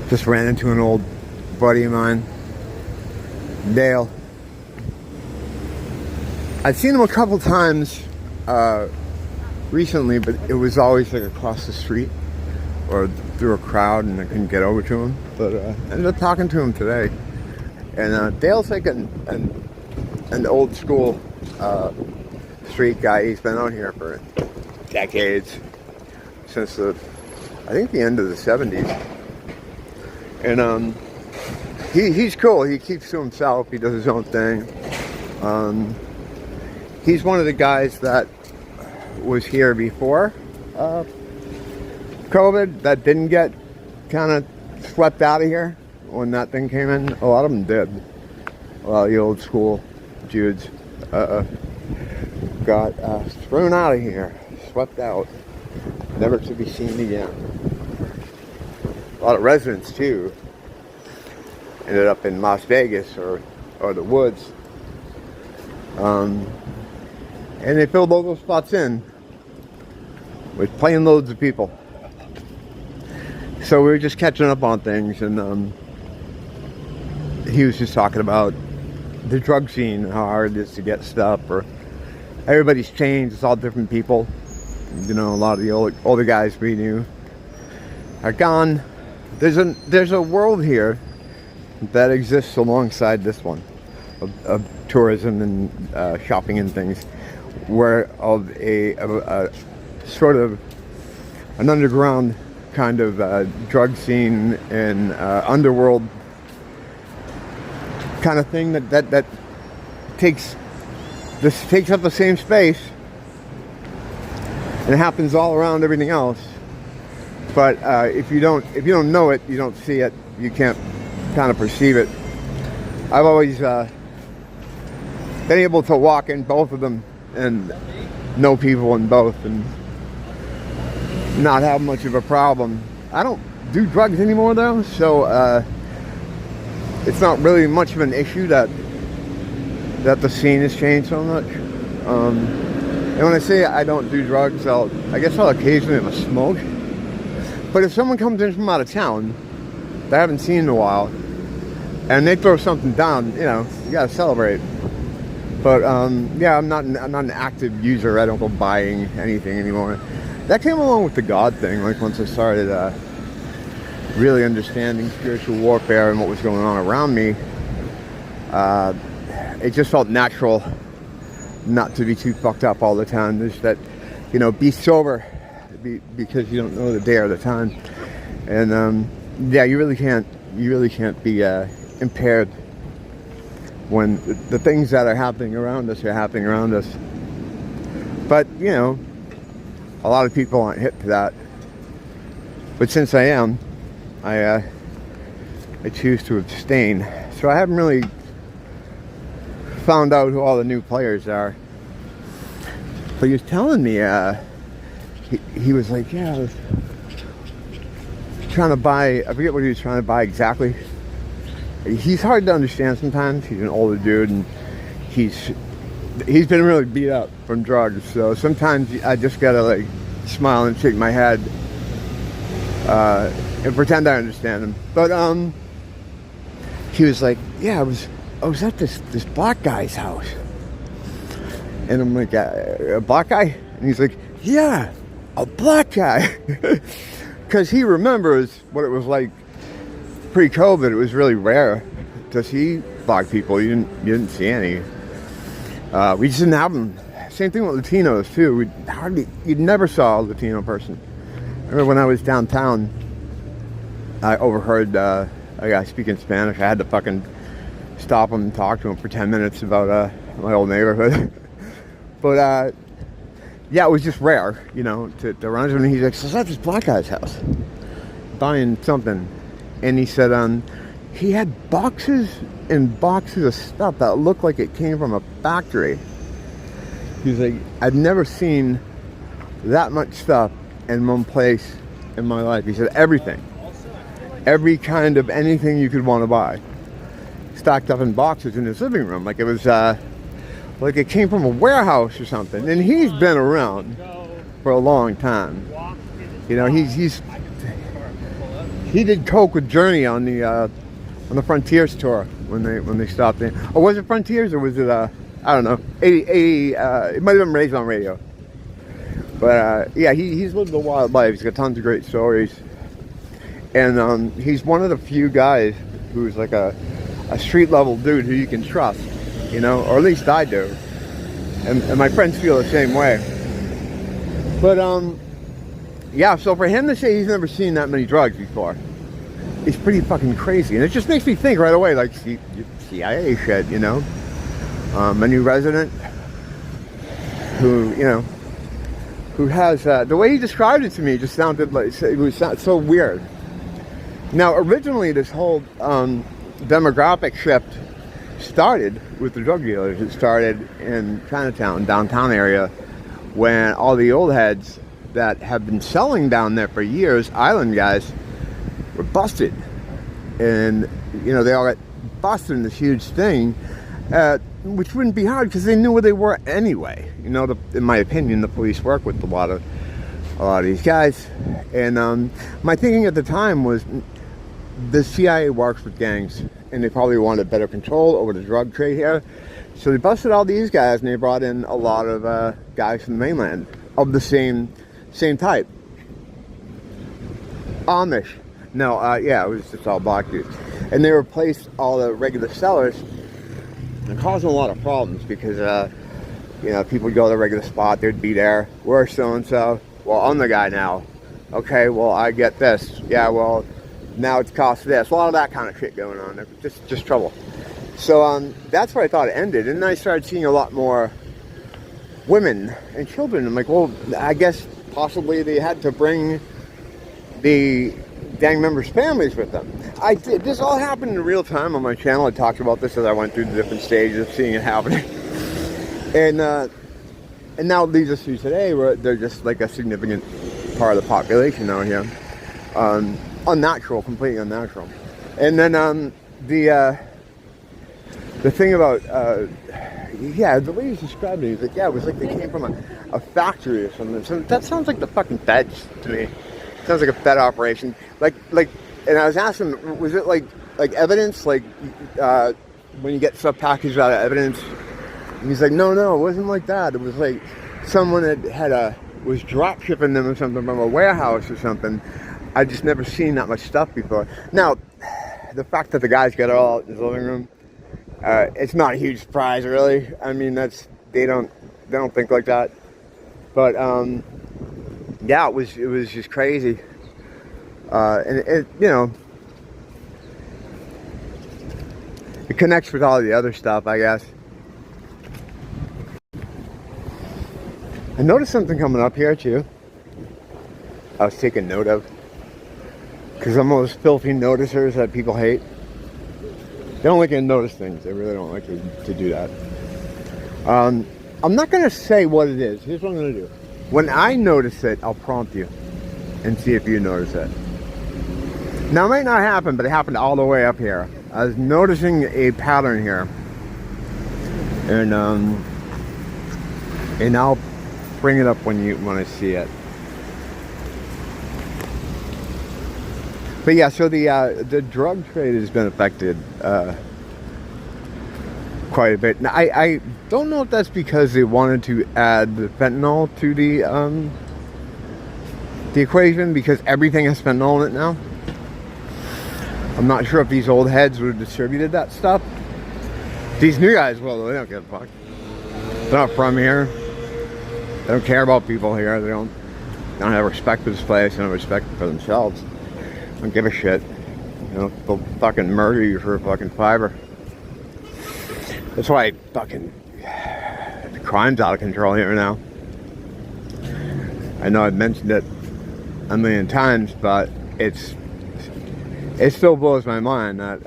Just ran into an old buddy of mine, Dale. I'd seen him a couple times recently, but it was always like across the street or through a crowd, and I couldn't get over to him. But I ended up talking to him today. And Dale's like an old school street guy. He's been out here for decades, since I think the end of the 70s. And he's cool. He keeps to himself. He does his own thing. He's one of the guys that was here before COVID that didn't get kind of swept out of here when that thing came in. A lot of them did. A lot of the old school Judes got thrown out of here, swept out, never to be seen again. A lot of residents too ended up in Las Vegas or the woods, and they filled all those spots in with plane loads of people. So we were just catching up on things, and he was just talking about the drug scene, how hard it is to get stuff, or everybody's changed. It's all different people. You know, a lot of the older guys we knew are gone. There's a world here that exists alongside this one of tourism and shopping and things, where of a sort of an underground kind of drug scene and underworld kind of thing that takes up the same space, and it happens all around everything else. But if you don't know it, you don't see it, you can't kind of perceive it. I've always been able to walk in both of them and know people in both and not have much of a problem. I don't do drugs anymore though, so it's not really much of an issue that the scene has changed so much. And when I say I don't do drugs, I guess I'll occasionally have a smoke. But if someone comes in from out of town that I haven't seen in a while, and they throw something down, you know, you gotta celebrate. But yeah, I'm not an active user. I don't go buying anything anymore. That came along with the God thing. Like once I started really understanding spiritual warfare and what was going on around me, it just felt natural not to be too fucked up all the time. There's that, you know, be sober, because you don't know the day or the time. And yeah, you really can't be impaired when the things that are happening around us are happening around us. But you know, a lot of people aren't hip to that. But since I am, I choose to abstain. So I haven't really found out who all the new players are. But he was telling me, he was like, yeah, I was trying to buy, I forget what he was trying to buy exactly. He's hard to understand sometimes. He's an older dude, and he's been really beat up from drugs. So sometimes I just gotta like smile and shake my head and pretend I understand him. But he was like, yeah, I was at this black guy's house, and I'm like, a black guy? And he's like, yeah, a black guy, because he remembers what it was like pre-COVID. It was really rare to see black people. You didn't see any. We just didn't have them. Same thing with Latinos too. You never saw a Latino person. I remember when I was downtown, I overheard a guy speaking Spanish. I had to fucking stop him and talk to him for 10 minutes about my old neighborhood. But yeah, it was just rare, you know, to run into him. And he's like, so that's this black guy's house, buying something. And he said he had boxes and boxes of stuff that looked like it came from a factory. He's like, I've never seen that much stuff in one place in my life. He said everything, every kind of anything you could want to buy, stacked up in boxes in his living room, like it was like it came from a warehouse or something. And he's been around for a long time. You know, he's he did coke with Journey on the Frontiers tour when they stopped in. Or was it Frontiers or was it I don't know. It might have been Raised on Radio. But yeah, he's lived a wild life. He's got tons of great stories, and he's one of the few guys who's like a street level dude who you can trust, you know, or at least I do, and my friends feel the same way. But yeah, so for him to say he's never seen that many drugs before, it's pretty fucking crazy, and it just makes me think right away, like CIA shit, you know. A new resident who, you know, who has, the way he described it to me just sounded like, it was so weird. Now, originally this whole demographic shift started with the drug dealers. It started in Chinatown, downtown area, when all the old heads that have been selling down there for years, island guys, were busted. And, you know, they all got busted in this huge thing, which wouldn't be hard because they knew where they were anyway. You know, in my opinion, the police work with a lot of these guys. And my thinking at the time was the CIA works with gangs, and they probably wanted better control over the drug trade here. So they busted all these guys, and they brought in a lot of guys from the mainland of the same type. Amish. No, yeah, it was just all black dudes. And they replaced all the regular sellers and causing a lot of problems because, you know, people would go to the regular spot, they'd be there, where's so-and-so? Well, I'm the guy now. Okay, well, I get this. Yeah, well, now it's cost this. A lot of that kind of shit going on. Just trouble. So that's where I thought it ended. And then I started seeing a lot more women and children. I'm like, well, I guess possibly they had to bring the gang members' families with them. I did. This all happened in real time on my channel. I talked about this as I went through the different stages of seeing it happening. And now it leads us to today, where they're just like a significant part of the population out here. Unnatural, completely unnatural. And then the thing about yeah, the way he's described it, he's like, yeah, it was like they came from a factory or something. So that sounds like the fucking feds to me. Sounds like a fed operation. Like, and I was asking, was it like evidence, like when you get stuff packaged out of evidence? And he's like, no, it wasn't like that. It was like someone was drop shipping them or something from a warehouse or something. I just never seen that much stuff before. Now, the fact that the guys got it all out in his living room, it's not a huge surprise, really. I mean, they don't think like that. But yeah, it was just crazy. And it, you know, it connects with all the other stuff, I guess. I noticed something coming up here too. I was taking note of, because I'm those filthy noticers that people hate. They don't like to notice things. They really don't like to do that. I'm not going to say what it is. Here's what I'm going to do. When I notice it, I'll prompt you and see if you notice it. Now, it might not happen, but it happened all the way up here. I was noticing a pattern here. And I'll bring it up when I see it. But yeah, so the drug trade has been affected quite a bit. Now, I don't know if that's because they wanted to add the fentanyl to the equation, because everything has fentanyl in it now. I'm not sure if these old heads would have distributed that stuff. These new guys, well, they don't give a fuck. They're not from here. They don't care about people here. They don't have respect for this place. They don't have respect for themselves. They don't give a shit. You know, they'll fucking murder you for a fucking fiver. That's why fucking the crime's out of control here now. I know I've mentioned it a million times, but it still blows my mind that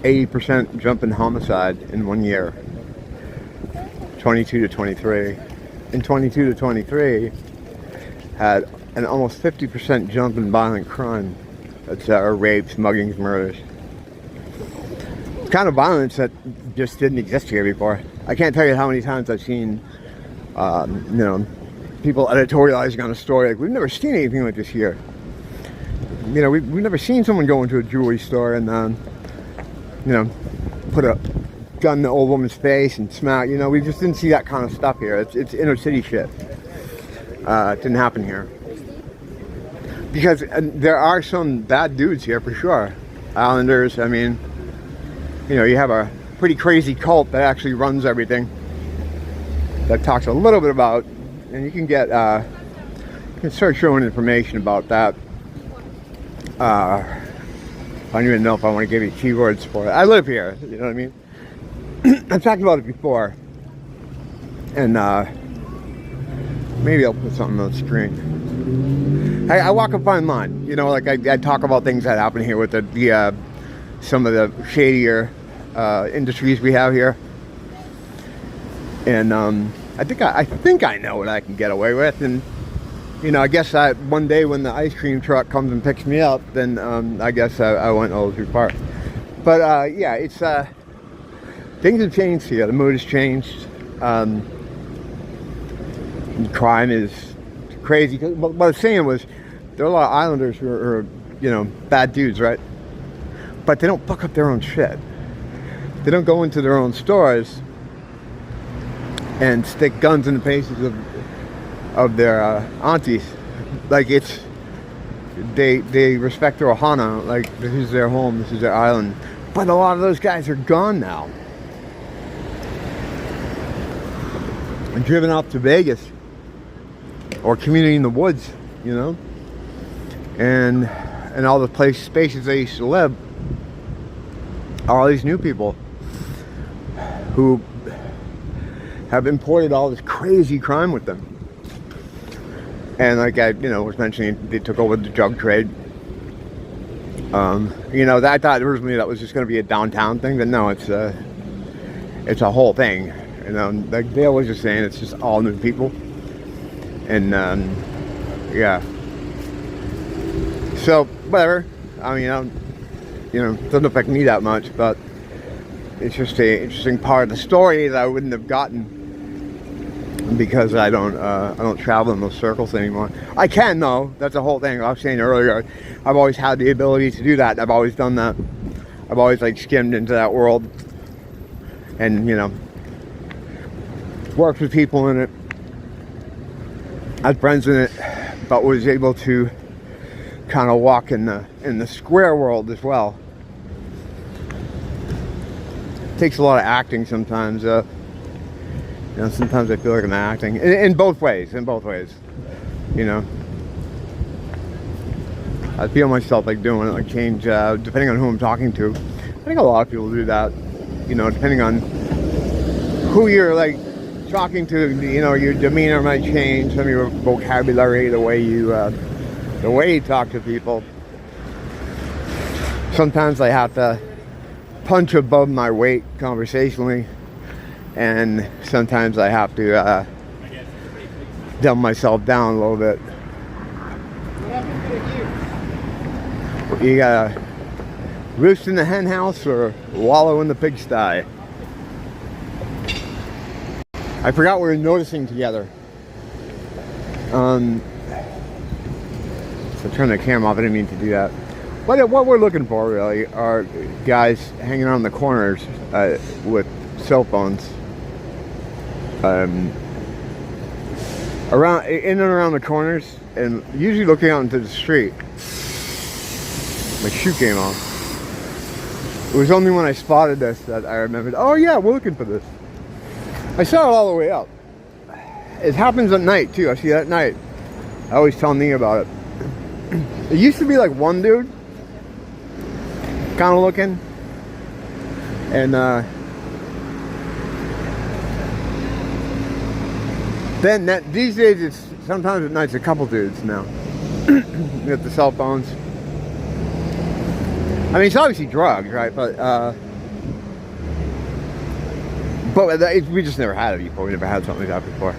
80% jump in homicide in 1 year. 22 to 23. In 22 to 23 had an almost 50% jump in violent crime. That's rapes, muggings, murders. It's kind of violence that just didn't exist here before. I can't tell you how many times I've seen, you know, people editorializing on a story like, we've never seen anything like this here. You know, we've never seen someone go into a jewelry store and, you know, put a gun in the old woman's face and smack. You know, we just didn't see that kind of stuff here. It's inner city shit. It didn't happen here. Because there are some bad dudes here for sure. Islanders, I mean, you know, you have a pretty crazy cult that actually runs everything. That talks a little bit about, and you can get, you can start showing information about that. I don't even know if I want to give you keywords for it. I live here, you know what I mean? I've talked about it before. And maybe I'll put something on the screen. I walk a fine line, you know, like I talk about things that happen here with the some of the shadier industries we have here. And I think I know what I can get away with. And you know, I guess one day when the ice cream truck comes and picks me up, then I guess I went a little too far. But yeah, it's things have changed here. The mood has changed. Crime is crazy. What I was saying was, there are a lot of islanders who are, you know, bad dudes, right? But they don't fuck up their own shit. They don't go into their own stores and stick guns in the faces of their aunties. Like, it's, they respect their ohana. Like, this is their home, this is their island. But a lot of those guys are gone now. And driven off to Vegas or community in the woods, you know, and all the spaces they used to live are all these new people who have imported all this crazy crime with them. And like I, you know, was mentioning, they took over the drug trade. You know, I thought originally that was just going to be a downtown thing, but no, it's a whole thing. You know, like Dale was just saying, it's just all new people. And yeah. So whatever. I mean, you know, it doesn't affect me that much, but it's just an interesting part of the story that I wouldn't have gotten because I don't travel in those circles anymore. I can though. That's the whole thing. I was saying earlier, I've always had the ability to do that. I've always done that. I've always like skimmed into that world, and you know, worked with people in it, had friends in it, but was able to kind of walk in the square world as well. It takes a lot of acting sometimes. You know, sometimes I feel like I'm acting in both ways. You know, I feel myself like doing it, like change depending on who I'm talking to. I think a lot of people do that. You know, depending on who you're like talking to, you know, your demeanor might change, some of your vocabulary, the way you talk to people. Sometimes I have to punch above my weight conversationally, and sometimes I have to dumb myself down a little bit. You gotta roost in the hen house or wallow in the pigsty. I forgot we were noticing together. So turn the camera off. I didn't mean to do that. What we're looking for really are guys hanging on the corners with cell phones, around in and around the corners, and usually looking out into the street. My shoe came off. It was only when I spotted this that I remembered. Oh yeah, we're looking for this. I saw it all the way up. It happens at night too. I see that at night. I always tell me about it. It used to be like one dude kind of looking, and then these days it's sometimes at night it's a couple dudes now with the cell phones. I mean, it's obviously drugs, right? But we just never had it before. We never had something like that before.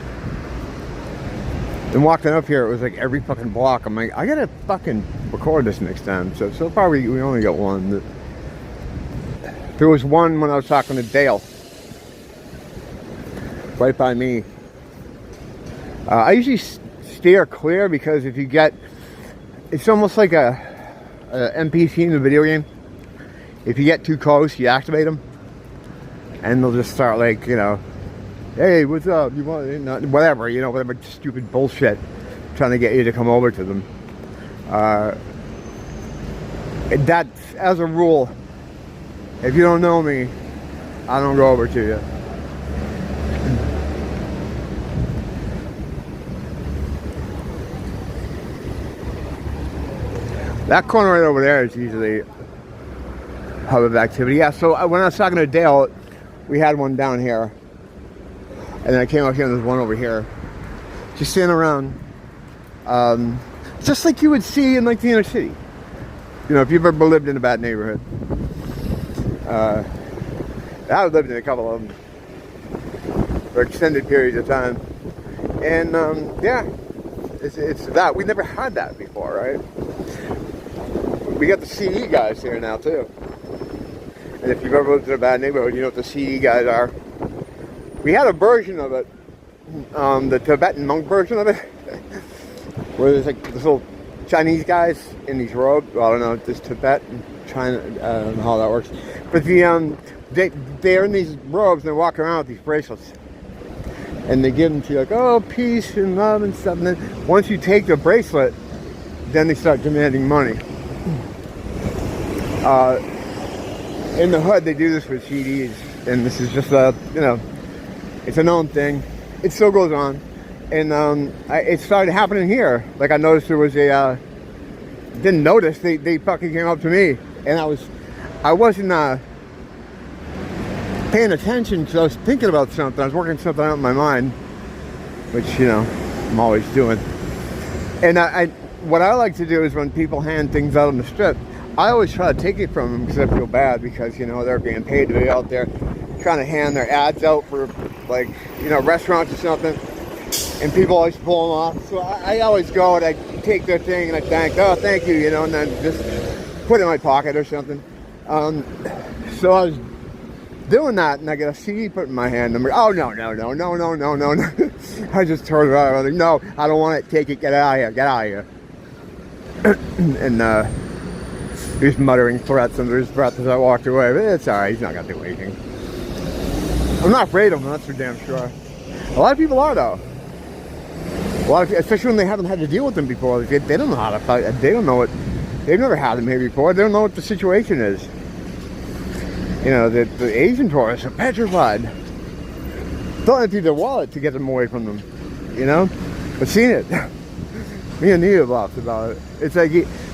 And walking up here, it was like every fucking block. I'm like, I gotta fucking record this next time. So far we only got one. There was one when I was talking to Dale, right by me. I usually steer clear because if you get, it's almost like a NPC in the video game. If you get too close, you activate them, and they'll just start like, you know, hey, what's up? You want whatever, you know, whatever stupid bullshit, trying to get you to come over to them. That's, as a rule, if you don't know me, I don't go over to you. That corner right over there is usually a hub of activity. Yeah, so when I was talking to Dale, we had one down here. And then I came up here and there's one over here. Just standing around. Just like you would see in like the inner city. You know, if you've ever lived in a bad neighborhood. I've lived in a couple of them for extended periods of time. And yeah, it's that. We never had that before, right? We got the CE guys here now too. And if you've ever lived in a bad neighborhood, you know what the CE guys are. We had a version of it, the Tibetan monk version of it, where there's like this little Chinese guys in these robes. Well, I don't know, this Tibet and China, I don't know how that works. But they're in these robes and they walk around with these bracelets. And they give them to you like, oh, peace and love and stuff. And then once you take the bracelet, then they start demanding money. In the hood, they do this with CDs, and this is just a, you know, it's a known thing. It still goes on, and it started happening here. Like I noticed there was a, didn't notice, they fucking came up to me, and I wasn't paying attention because I was thinking about something. I was working something out in my mind, which, you know, I'm always doing. And what I like to do is when people hand things out on the strip, I always try to take it from them because I feel bad because, you know, they're being paid to be out there trying to hand their ads out for, like, you know, restaurants or something, and people always pull them off. So I always go and I take their thing and I thank you, you know, and then just put it in my pocket or something. So I was doing that and I got a CD put in my hand. I'm like, oh, no. I just turned around. I was like, no, I don't want it. Take it. Get out of here. And, he was muttering threats under his breath as I walked away, but it's alright, he's not gonna do anything. I'm not afraid of him, that's for damn sure. A lot of people are, though. A lot of, especially when they haven't had to deal with them before. They don't know how to fight. They don't know what. They've never had them here before. They don't know what the situation is. You know, the Asian tourists are petrified. Don't empty their wallet to get them away from them. You know? I've seen it. Me and Nia laughed about it. It's like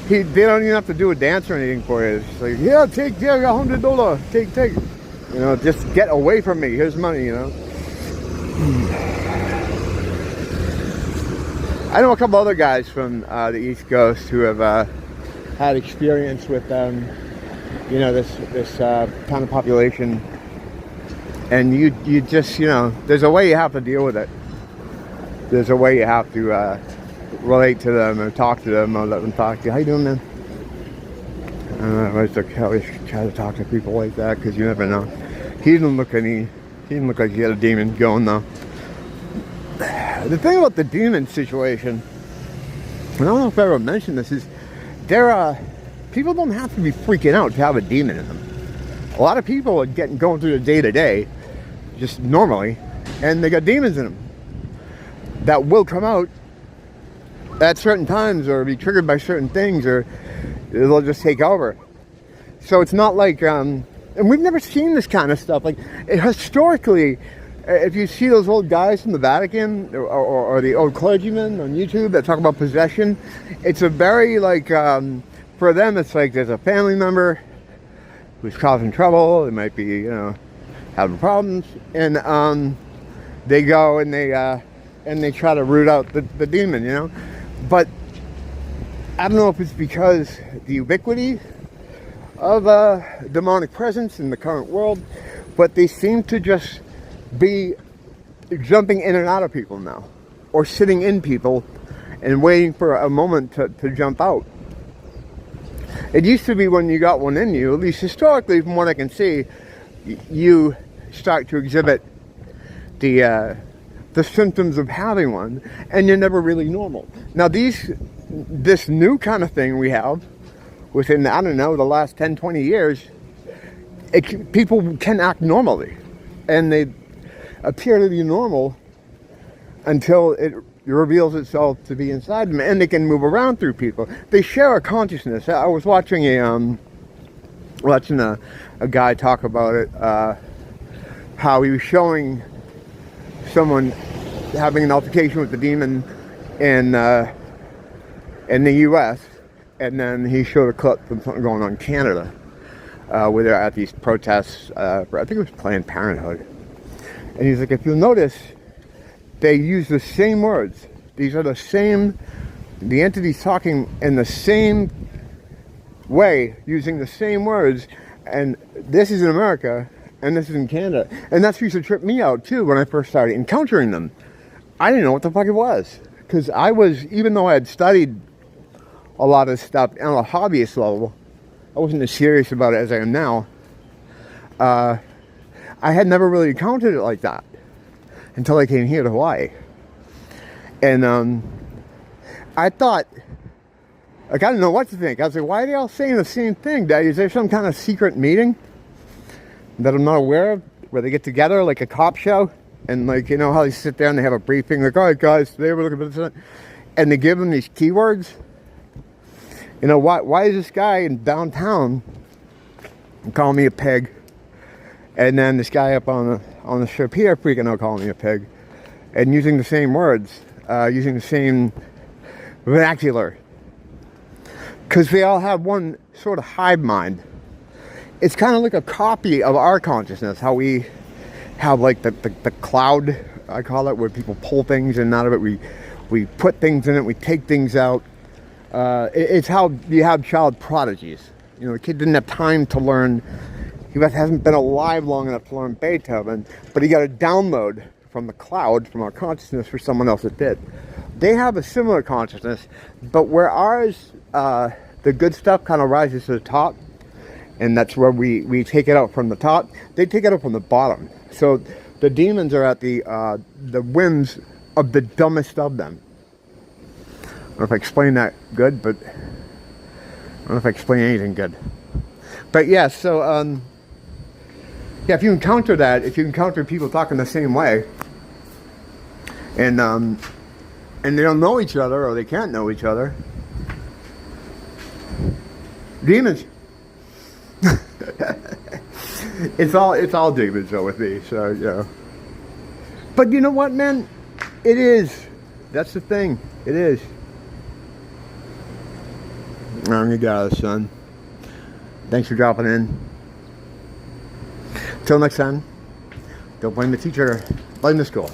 they don't even have to do a dance or anything for you. It's like, yeah, take $100. Take. You know, just get away from me. Here's money, you know. I know a couple other guys from the East Coast who have had experience with, you know, this kind of population. And you just, you know, there's a way you have to deal with it. There's a way you have to relate to them or talk to them or let them talk to you. How you doing, man? I always try to talk to people like that because you never know. He didn't look like he had a demon going though. The thing about the demon situation, I don't know if I ever mentioned this, is people don't have to be freaking out to have a demon in them. A lot of people are going through the day-to-day just normally, and they got demons in them that will come out at certain times or be triggered by certain things, or they'll just take over. So it's not like, and we've never seen this kind of stuff. Like, historically, if you see those old guys from the Vatican or the old clergymen on YouTube that talk about possession, it's a very, like, for them, it's like there's a family member who's causing trouble. They might be, you know, having problems, and they go and they try to root out the demon, you know. But I don't know if it's because the ubiquity of demonic presence in the current world, but they seem to just be jumping in and out of people now, or sitting in people and waiting for a moment to jump out. It used to be when you got one in you, at least historically from what I can see, you start to exhibit the symptoms of having one, and you're never really normal. Now this new kind of thing we have, within, I don't know, the last 10, 20 years, people can act normally. And they appear to be normal until it reveals itself to be inside them, and they can move around through people. They share a consciousness. I was watching a guy talk about it, how he was showing someone having an altercation with the demon in the U.S., and then he showed a clip from something going on in Canada, where they're at these protests, I think it was Planned Parenthood. And he's like, if you'll notice, they use the same words. These are the entities talking in the same way, using the same words, and this is in America, and this is in Canada. And that's what used to trip me out, too, when I first started encountering them. I didn't know what the fuck it was. Because even though I had studied a lot of stuff on a hobbyist level, I wasn't as serious about it as I am now. I had never really encountered it like that until I came here to Hawaii. And I thought, like, I didn't know what to think. I was like, why are they all saying the same thing? Is there some kind of secret meeting that I'm not aware of, where they get together like a cop show? And, like, you know how they sit there and they have a briefing, like, all right, guys, today we're looking at this, and they give them these keywords. You know, why is this guy in downtown calling me a pig? And then this guy up on the strip here freaking out calling me a pig. And using the same words, using the same vernacular. Because they all have one sort of hive mind. It's kind of like a copy of our consciousness, how we have like the cloud, I call it, where people pull things and out of it we put things in it, we take things out. It's how you have child prodigies. You know, the kid didn't have time to learn, he hasn't been alive long enough to learn Beethoven, but he got a download from the cloud, from our consciousness, for someone else that did. They have a similar consciousness, but where ours, the good stuff kind of rises to the top, and that's where we take it out from the top, they take it out from the bottom. So the demons are at the whims of the dumbest of them. I don't know if I explained that good, but I don't know if I explained anything good. But yeah, so yeah, if you encounter that, if you encounter people talking the same way, and they don't know each other, or they can't know each other, demons. It's all demons though with me, so you know. But you know what, man? It is. That's the thing. It is. You got it, son. Thanks for dropping in. Till next time, don't blame the teacher, blame the school.